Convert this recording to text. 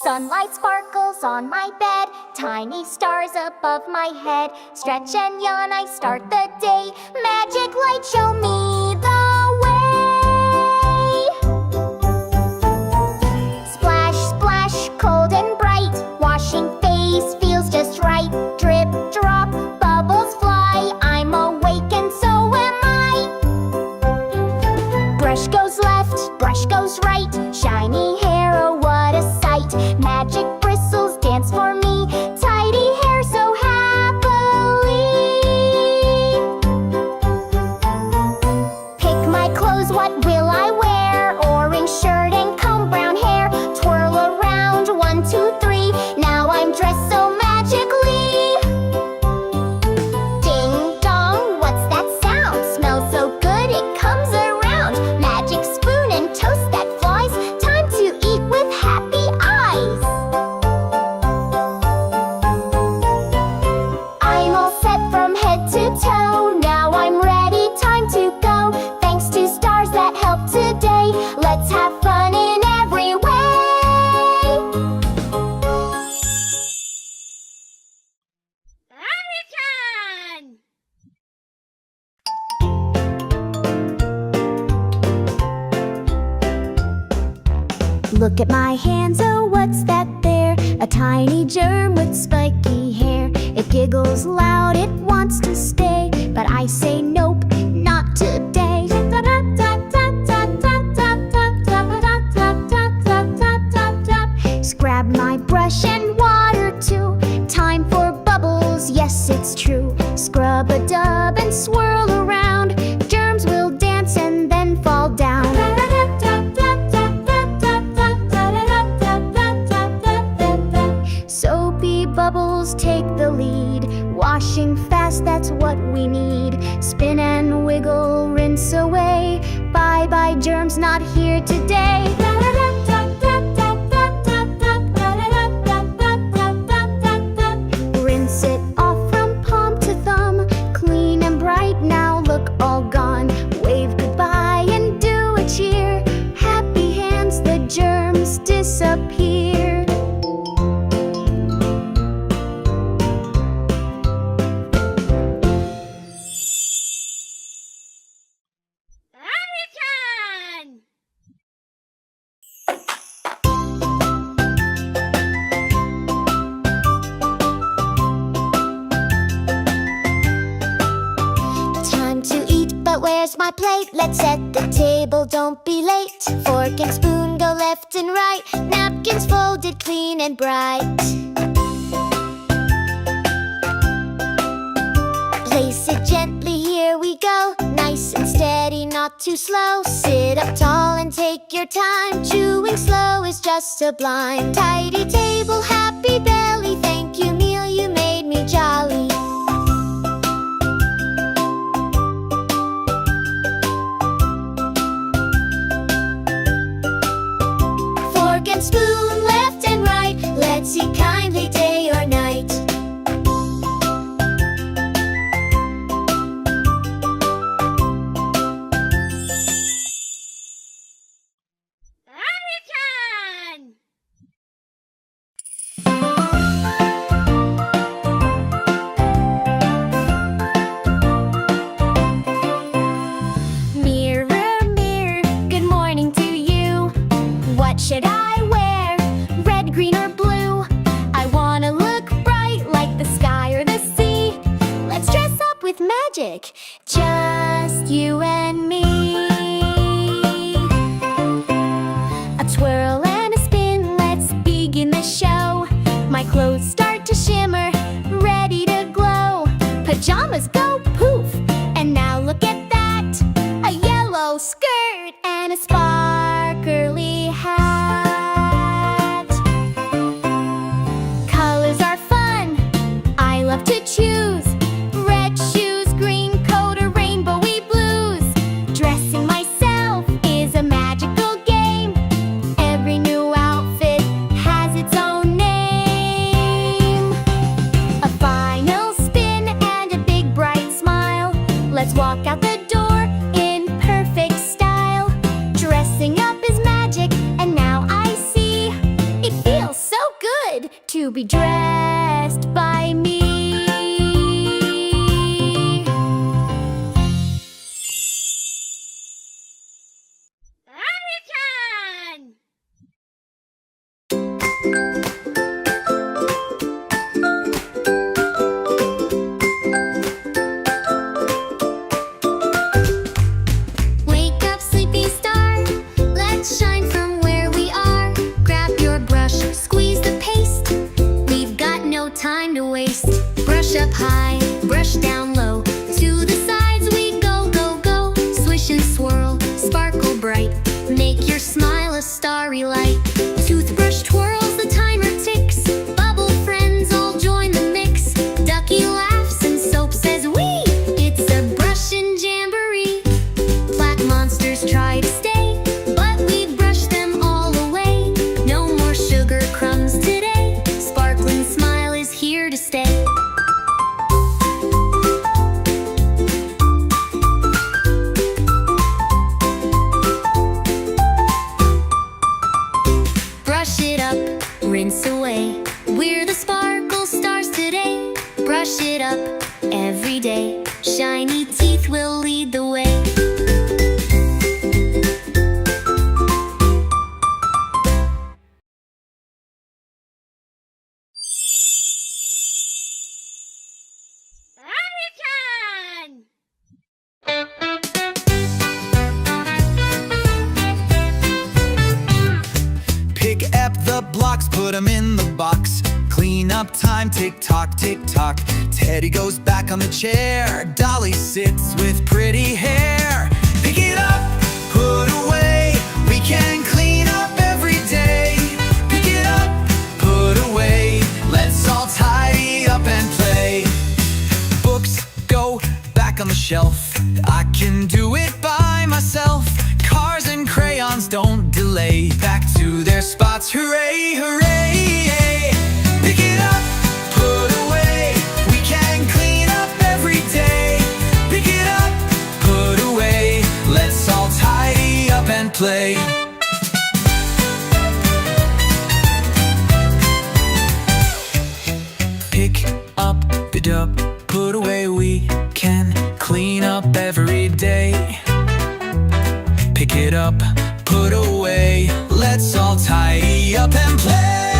Sunlight sparkles on my bed, tiny stars above my head. Stretch and yawn, I start the day. Magic light, show me the way. Splash, splash, cold and bright. Washing face feels just right. Drip, drop, bubbles fly. I'm awake and so am I. Brush goes left, brush goes right. Shiny hair, oh what a sight. Magic bristles dance for me. Tidy hair so happily. Pick my clothes, what will I wear? Orange shirt and comb brown hair. Twirl around, 1, 2, 3. Now I'm dressed so magically. Ding dong, what's that sound? Smells so good it comes around. Magic spoon and toast that flies. Time to eat with happy eyes. I'm all set from head to toe. Now I'm ready, time to go. Thanks to stars that help today. Let's have fun in every way. American! Look at my hands, oh what's that there? A tiny germ with spiky hair. It giggles loud, it wants to stay, but I say nope, not today. Scrab my brush and water too. Time for bubbles, yes it's true. Scrub a dub and swirl around. Germs will dance and then fall down. Soapy bubbles take the lead. Washing fast, that's what we need. Spin and wiggle, rinse away. Bye bye germs, not here today. Rinse it off from palm to thumb. Clean and bright, now look all gone. Wave goodbye and do a cheer. Happy hands, the germs disappear. American! Time to eat, but where's my plate? Let's set the table, don't be late. Fork and spoon go left and right. Napkins folded clean and bright. Place it gently, here we go. Nice and steady, not too slow. Sit up tall and take your time. Chewing slow is just sublime. Tidy table, happy belly. Thank you, meal, you made me jolly. Fork and spoon, left and right. Let's eat kindly, day or night. American! Mirror, mirror, good morning to you. What should I wear? Red, green, or blue? I wanna look bright like the sky or the sea. Let's dress up with magic, just you and me. A twirl and a spin, let's begin the show. My clothes start to shimmer, ready to glow. Pajamas go poof, and now look at that. A yellow skirt and a sparkly hat. Colors are fun, I love to choose. Red shoes, green coat, or rainbowy blues. Dressing myself is a magical game. Every new outfit has its own name. A final spin and a big bright smile. Let's walk out the door in perfect style. Dress put 'em in the box. Clean up time, tick tock, tick tock. Teddy goes back on the chair. Dolly sits with pretty hair. Pick it up, put away. We can clean up every day. Pick it up, put away. Let's all tidy up and play. Books go back on the shelf. I can do it by myself. Cars and crayons don't delay. Back to their spots, hooray, hooray. Pick it up, put away. We can clean up every day. Pick it up, put away. Let's all tidy up and play. Pick up, it up, put away. We can clean up every day. Pick it up, put away. Let's all tidy up and play.